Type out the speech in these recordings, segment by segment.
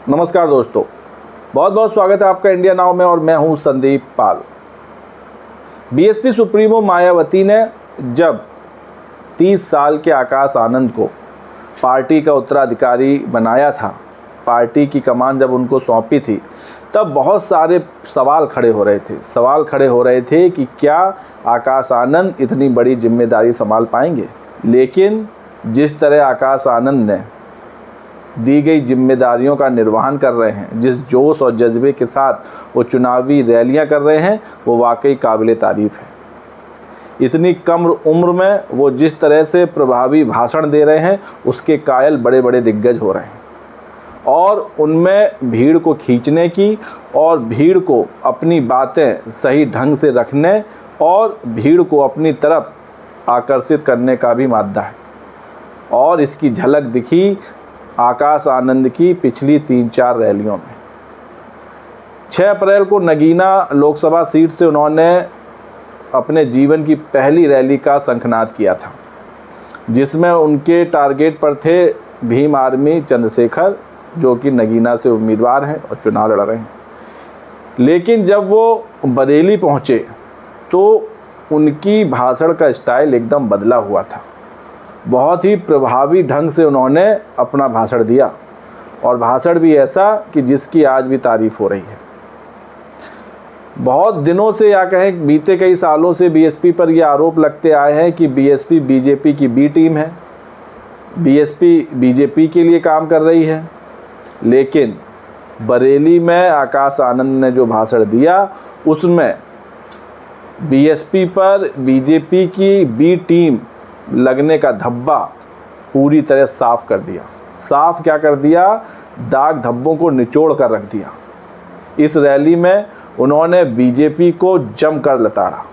नमस्कार दोस्तों, बहुत बहुत स्वागत है आपका इंडिया नाउ में और मैं हूं संदीप पाल। बीएसपी सुप्रीमो मायावती ने जब 30 साल के आकाश आनंद को पार्टी का उत्तराधिकारी बनाया था, पार्टी की कमान जब उनको सौंपी थी, तब बहुत सारे सवाल खड़े हो रहे थे कि क्या आकाश आनंद इतनी बड़ी जिम्मेदारी संभाल पाएंगे। लेकिन जिस तरह आकाश आनंद ने दी गई जिम्मेदारियों का निर्वहन कर रहे हैं, जिस जोश और जज्बे के साथ वो चुनावी रैलियां कर रहे हैं, वो वाकई काबिले तारीफ़ है। इतनी कम उम्र में वो जिस तरह से प्रभावी भाषण दे रहे हैं, उसके कायल बड़े बड़े दिग्गज हो रहे हैं और उनमें भीड़ को खींचने की और भीड़ को अपनी बातें सही ढंग से रखने और भीड़ को अपनी तरफ आकर्षित करने का भी मादा है। और इसकी झलक दिखी आकाश आनंद की पिछली 3-4 रैलियों में। 6 अप्रैल को नगीना लोकसभा सीट से उन्होंने अपने जीवन की पहली रैली का शंखनाद किया था, जिसमें उनके टारगेट पर थे भीम आर्मी चंद्रशेखर, जो कि नगीना से उम्मीदवार हैं और चुनाव लड़ रहे हैं। लेकिन जब वो बरेली पहुँचे तो उनकी भाषण का स्टाइल एकदम बदला हुआ था। बहुत ही प्रभावी ढंग से उन्होंने अपना भाषण दिया और भाषण भी ऐसा कि जिसकी आज भी तारीफ़ हो रही है। बहुत दिनों से या कहें बीते कई सालों से बीएसपी पर यह आरोप लगते आए हैं कि बीएसपी बीजेपी की बी टीम है, बीएसपी बीजेपी के लिए काम कर रही है। लेकिन बरेली में आकाश आनंद ने जो भाषण दिया, उसमें बीएसपी पर बीजेपी की बी टीम लगने का धब्बा पूरी तरह साफ कर दिया। साफ क्या कर दिया? दाग धब्बों को निचोड़ कर रख दिया। इस रैली में उन्होंने बीजेपी को जमकर लताड़ा।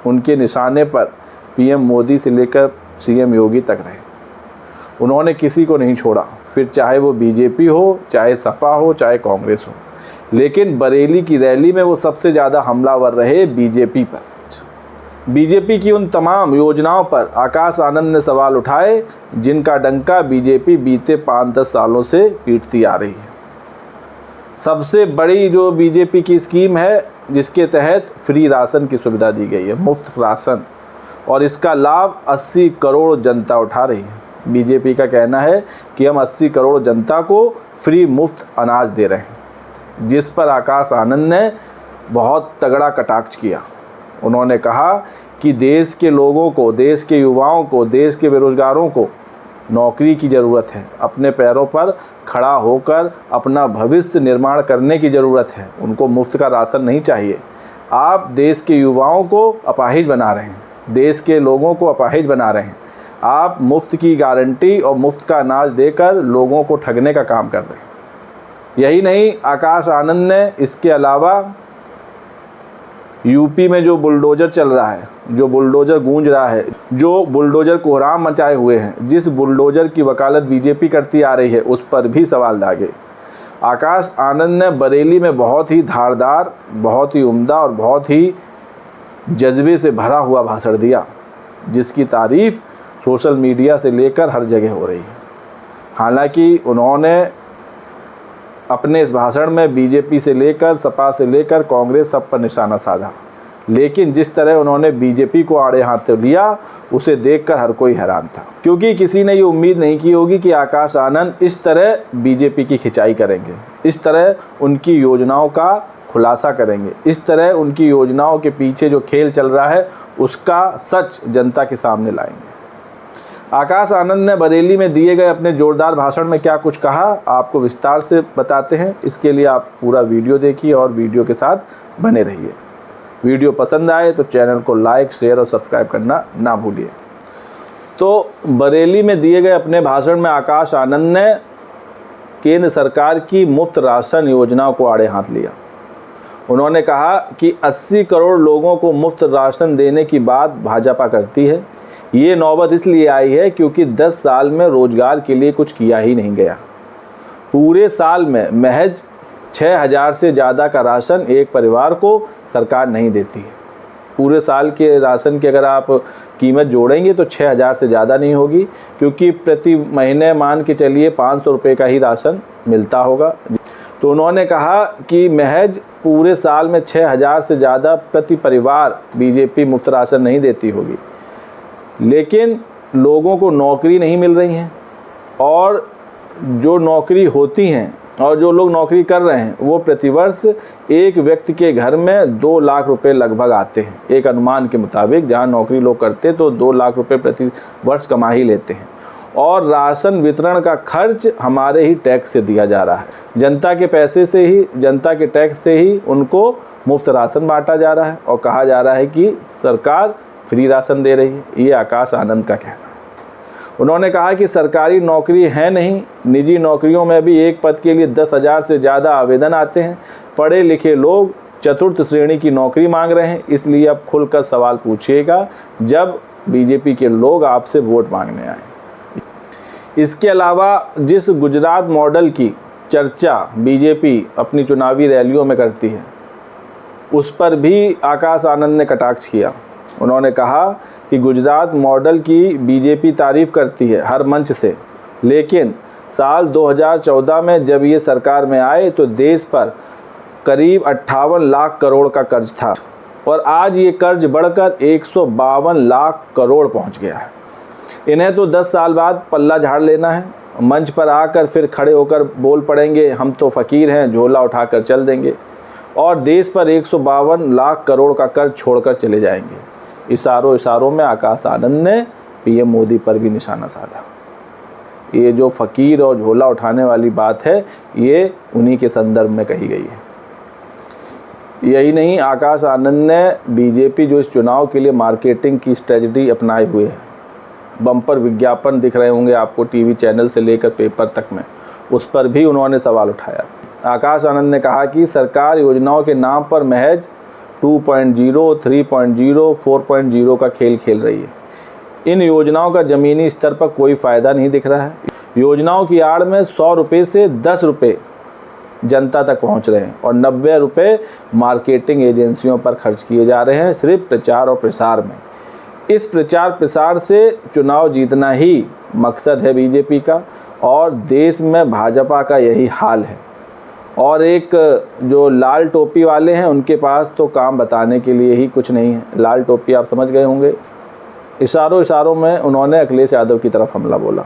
उनके निशाने पर पीएम मोदी से लेकर सीएम योगी तक रहे। उन्होंने किसी को नहीं छोड़ा, फिर चाहे वो बीजेपी हो, चाहे सपा हो, चाहे कांग्रेस हो। लेकिन बरेली की रैली में वो सबसे ज़्यादा हमलावर रहे बीजेपी पर। बीजेपी की उन तमाम योजनाओं पर आकाश आनंद ने सवाल उठाए, जिनका डंका बीजेपी बीते 5-10 सालों से पीटती आ रही है। सबसे बड़ी जो बीजेपी की स्कीम है, जिसके तहत फ्री राशन की सुविधा दी गई है, मुफ्त राशन, और इसका लाभ 80 करोड़ जनता उठा रही है। बीजेपी का कहना है कि हम 80 करोड़ जनता को फ्री मुफ्त अनाज दे रहे हैं, जिस पर आकाश आनंद ने बहुत तगड़ा कटाक्ष किया। उन्होंने कहा कि देश के लोगों को, देश के युवाओं को, देश के बेरोजगारों को नौकरी की ज़रूरत है। अपने पैरों पर खड़ा होकर अपना भविष्य निर्माण करने की ज़रूरत है। उनको मुफ्त का राशन नहीं चाहिए। आप देश के युवाओं को अपाहिज बना रहे हैं, देश के लोगों को अपाहिज बना रहे हैं। आप मुफ्त की गारंटी और मुफ्त का अनाज देकर लोगों को ठगने का काम कर रहे हैं। यही नहीं, आकाश आनंद ने इसके अलावा यूपी में जो बुलडोज़र चल रहा है, जो बुलडोज़र गूंज रहा है, जो बुलडोज़र कोहराम मचाए हुए हैं, जिस बुलडोज़र की वकालत बीजेपी करती आ रही है, उस पर भी सवाल दागे। आकाश आनंद ने बरेली में बहुत ही धारदार, बहुत ही उम्दा और बहुत ही जज्बे से भरा हुआ भाषण दिया, जिसकी तारीफ़ सोशल मीडिया से लेकर हर जगह हो रही है। हालांकि उन्होंने अपने इस भाषण में बीजेपी से लेकर सपा से लेकर कांग्रेस सब पर निशाना साधा। लेकिन जिस तरह उन्होंने बीजेपी को आड़े हाथ लिया, उसे देखकर हर कोई हैरान था, क्योंकि किसी ने ये उम्मीद नहीं की होगी कि आकाश आनंद इस तरह बीजेपी की खिंचाई करेंगे, इस तरह उनकी योजनाओं का खुलासा करेंगे, इस तरह उनकी योजनाओं के पीछे जो खेल चल रहा है उसका सच जनता के सामने लाएंगे। आकाश आनंद ने बरेली में दिए गए अपने जोरदार भाषण में क्या कुछ कहा, आपको विस्तार से बताते हैं। इसके लिए आप पूरा वीडियो देखिए और वीडियो के साथ बने रहिए। वीडियो पसंद आए तो चैनल को लाइक, शेयर और सब्सक्राइब करना ना भूलिए। तो बरेली में दिए गए अपने भाषण में आकाश आनंद ने केंद्र सरकार की मुफ्त राशन योजनाओं को आड़े हाथ लिया। उन्होंने कहा कि 80 करोड़ लोगों को मुफ्त राशन देने की बात भाजपा करती है। ये नौबत इसलिए आई है क्योंकि 10 साल में रोजगार के लिए कुछ किया ही नहीं गया। पूरे साल में महज 6000 से ज़्यादा का राशन एक परिवार को सरकार नहीं देती है। पूरे साल के राशन की अगर आप कीमत जोड़ेंगे तो 6000 से ज़्यादा नहीं होगी, क्योंकि प्रति महीने मान के चलिए 500 रुपये का ही राशन मिलता होगा। तो उन्होंने कहा कि महज पूरे साल में 6,000 से ज़्यादा प्रति परिवार बीजेपी मुफ्त राशन नहीं देती होगी, लेकिन लोगों को नौकरी नहीं मिल रही है, और जो नौकरी होती हैं और जो लोग नौकरी कर रहे हैं वो प्रतिवर्ष एक व्यक्ति के घर में 2 लाख रुपए लगभग आते हैं। एक अनुमान के मुताबिक जहां नौकरी लोग करते तो 2 लाख रुपए प्रति वर्ष कमा ही लेते हैं, और राशन वितरण का खर्च हमारे ही टैक्स से दिया जा रहा है। जनता के पैसे से ही, जनता के टैक्स से ही उनको मुफ्त राशन बांटा जा रहा है, और कहा जा रहा है कि सरकार फ्री राशन दे रही है। ये आकाश आनंद का कहना है। उन्होंने कहा कि सरकारी नौकरी है नहीं, निजी नौकरियों में भी एक पद के लिए 10,000 से ज़्यादा आवेदन आते हैं। पढ़े लिखे लोग चतुर्थ श्रेणी की नौकरी मांग रहे हैं, इसलिए अब खुलकर सवाल पूछिएगा जब बीजेपी के लोग आपसे वोट मांगने आए। इसके अलावा जिस गुजरात मॉडल की चर्चा बीजेपी अपनी चुनावी रैलियों में करती है, उस पर भी आकाश आनंद ने कटाक्ष किया। उन्होंने कहा कि गुजरात मॉडल की बीजेपी तारीफ़ करती है हर मंच से, लेकिन साल 2014 में जब ये सरकार में आए तो देश पर करीब 58 लाख करोड़ का कर्ज था, और आज ये कर्ज बढ़कर 152 लाख करोड़ पहुंच गया है। इन्हें तो 10 साल बाद पल्ला झाड़ लेना है, मंच पर आकर फिर खड़े होकर बोल पड़ेंगे हम तो फ़कीर हैं, झोला उठाकर चल देंगे, और देश पर 152 लाख करोड़ का कर्ज छोड़कर चले जाएंगे। इशारों में आकाश आनंद ने पीएम मोदी पर भी निशाना साधा। ये जो फ़कीर और झोला उठाने वाली बात है, ये उन्हीं के संदर्भ में कही गई है। यही नहीं, आकाश आनंद ने बीजेपी जो इस चुनाव के लिए मार्केटिंग की स्ट्रेटजी अपनाए हुए है, बम्पर विज्ञापन दिख रहे होंगे आपको टीवी चैनल से लेकर पेपर तक में, उस पर भी उन्होंने सवाल उठाया। आकाश आनंद ने कहा कि सरकार योजनाओं के नाम पर महज 2.0, 3.0, 4.0 का खेल खेल रही है। इन योजनाओं का ज़मीनी स्तर पर कोई फ़ायदा नहीं दिख रहा है। योजनाओं की आड़ में 100 रुपये से 10 रुपये जनता तक पहुंच रहे हैं, और 90 रुपये मार्केटिंग एजेंसियों पर खर्च किए जा रहे हैं सिर्फ प्रचार और प्रसार में। इस प्रचार प्रसार से चुनाव जीतना ही मकसद है बीजेपी का, और देश में भाजपा का यही हाल है। और एक जो लाल टोपी वाले हैं, उनके पास तो काम बताने के लिए ही कुछ नहीं है। लाल टोपी आप समझ गए होंगे। इशारों में उन्होंने अखिलेश यादव की तरफ हमला बोला।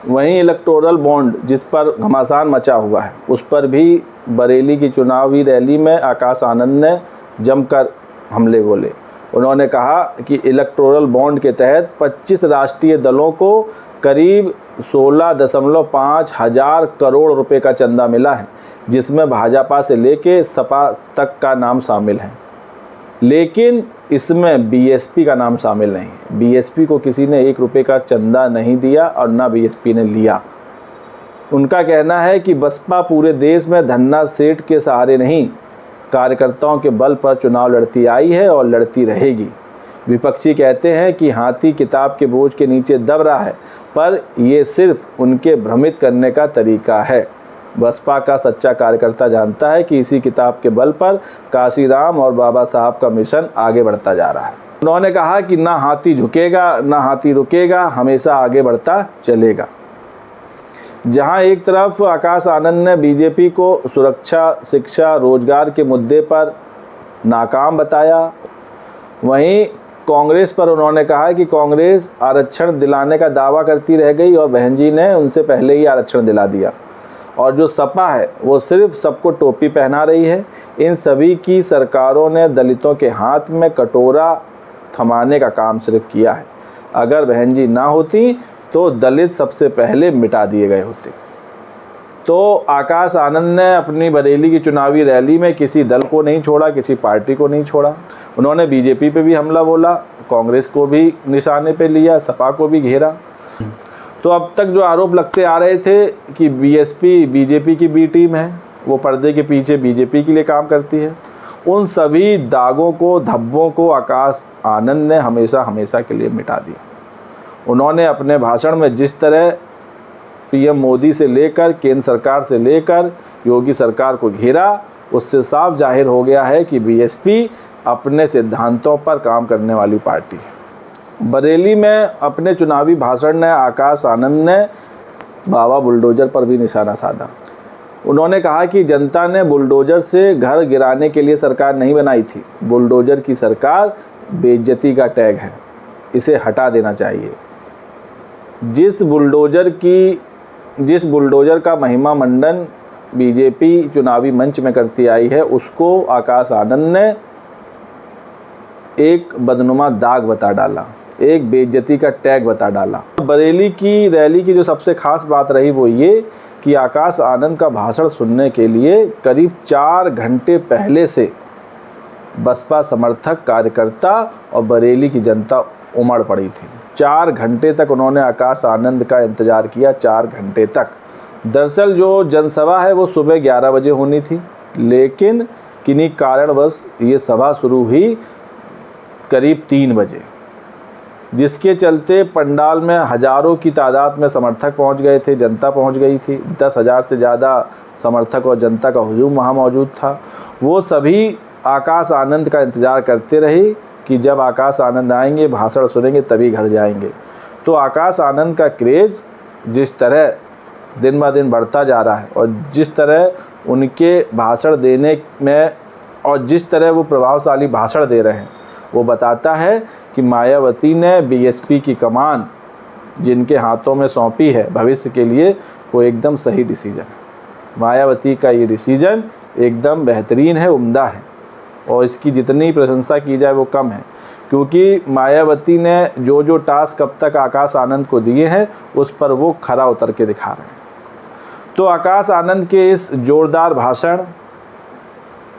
वहीं इलेक्टोरल बॉन्ड जिस पर घमासान मचा हुआ है, उस पर भी बरेली की चुनावी रैली में आकाश आनंद ने जमकर हमले बोले। उन्होंने कहा कि इलेक्टोरल बॉन्ड के तहत 25 राष्ट्रीय दलों को करीब 16.5 हज़ार करोड़ रुपए का चंदा मिला है, जिसमें भाजपा से लेके सपा तक का नाम शामिल है, लेकिन इसमें बीएसपी का नाम शामिल नहीं। बीएसपी को किसी ने 1 रुपये का चंदा नहीं दिया और ना बीएसपी ने लिया। उनका कहना है कि बसपा पूरे देश में धन्ना सेठ के सहारे नहीं, कार्यकर्ताओं के बल पर चुनाव लड़ती आई है और लड़ती रहेगी। विपक्षी कहते हैं कि हाथी किताब के बोझ के नीचे दब रहा है, पर ये सिर्फ उनके भ्रमित करने का तरीका है। बसपा का सच्चा कार्यकर्ता जानता है कि इसी किताब के बल पर काशीराम और बाबा साहब का मिशन आगे बढ़ता जा रहा है। उन्होंने कहा कि ना हाथी झुकेगा, ना हाथी रुकेगा, हमेशा आगे बढ़ता चलेगा। जहां एक तरफ आकाश आनंद ने बीजेपी को सुरक्षा, शिक्षा, रोजगार के मुद्दे पर नाकाम बताया, वहीं कांग्रेस पर उन्होंने कहा कि कांग्रेस आरक्षण दिलाने का दावा करती रह गई और बहन जी ने उनसे पहले ही आरक्षण दिला दिया, और जो सपा है वो सिर्फ सबको टोपी पहना रही है। इन सभी की सरकारों ने दलितों के हाथ में कटोरा थमाने का काम सिर्फ किया है। अगर बहन जी ना होती तो दलित सबसे पहले मिटा दिए गए होते। तो आकाश आनंद ने अपनी बरेली की चुनावी रैली में किसी दल को नहीं छोड़ा, किसी पार्टी को नहीं छोड़ा। उन्होंने बीजेपी पे भी हमला बोला, कांग्रेस को भी निशाने पे लिया, सपा को भी घेरा। तो अब तक जो आरोप लगते आ रहे थे कि बीएसपी बीजेपी की बी टीम है, वो पर्दे के पीछे बीजेपी के लिए काम करती है, उन सभी दागों को, धब्बों को आकाश आनंद ने हमेशा के लिए मिटा दिया। उन्होंने अपने भाषण में जिस तरह पीएम मोदी से लेकर केंद्र सरकार से लेकर योगी सरकार को घेरा, उससे साफ जाहिर हो गया है कि बीएसपी अपने सिद्धांतों पर काम करने वाली पार्टी है। बरेली में अपने चुनावी भाषण में आकाश आनंद ने बाबा बुलडोजर पर भी निशाना साधा। उन्होंने कहा कि जनता ने बुलडोजर से घर गिराने के लिए सरकार नहीं बनाई थी। बुलडोजर की सरकार बेइज्जती का टैग है, इसे हटा देना चाहिए। जिस बुलडोजर का महिमा मंडन बीजेपी चुनावी मंच में करती आई है, उसको आकाश आनंद ने एक बदनुमा दाग बता डाला, एक बेइज्जती का टैग बता डाला। बरेली की रैली की जो सबसे खास बात रही वो ये कि आकाश आनंद का भाषण सुनने के लिए करीब 4 घंटे पहले से बसपा समर्थक, कार्यकर्ता और बरेली की जनता उमड़ पड़ी थी। 4 घंटे तक उन्होंने आकाश आनंद का इंतज़ार किया, 4 घंटे तक। दरअसल जो जनसभा है वो सुबह 11 बजे होनी थी, लेकिन किन्हीं कारणवश ये सभा शुरू हुई करीब 3 बजे, जिसके चलते पंडाल में हज़ारों की तादाद में समर्थक पहुंच गए थे, जनता पहुंच गई थी। 10,000 से ज़्यादा समर्थक और जनता का हुजूम वहां मौजूद था। वो सभी आकाश आनंद का इंतज़ार करते रहे कि जब आकाश आनंद आएंगे, भाषण सुनेंगे, तभी घर जाएंगे। तो आकाश आनंद का क्रेज़ जिस तरह दिन ब दिन बढ़ता जा रहा है और जिस तरह उनके भाषण देने में और जिस तरह वो प्रभावशाली भाषण दे रहे हैं, वो बताता है कि मायावती ने बीएसपी की कमान जिनके हाथों में सौंपी है भविष्य के लिए, वो एकदम सही डिसीजन है। मायावती का ये डिसीजन एकदम बेहतरीन है, उम्दा है, और इसकी जितनी प्रशंसा की जाए वो कम है, क्योंकि मायावती ने जो टास्क अब तक आकाश आनंद को दिए हैं उस पर वो खरा उतर के दिखा रहे हैं। तो आकाश आनंद के इस जोरदार भाषण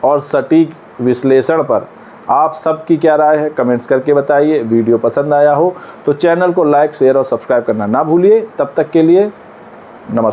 और सटीक विश्लेषण पर आप सबकी क्या राय है, कमेंट्स करके बताइए। वीडियो पसंद आया हो तो चैनल को लाइक, शेयर और सब्सक्राइब करना ना भूलिए। तब तक के लिए नमस्कार।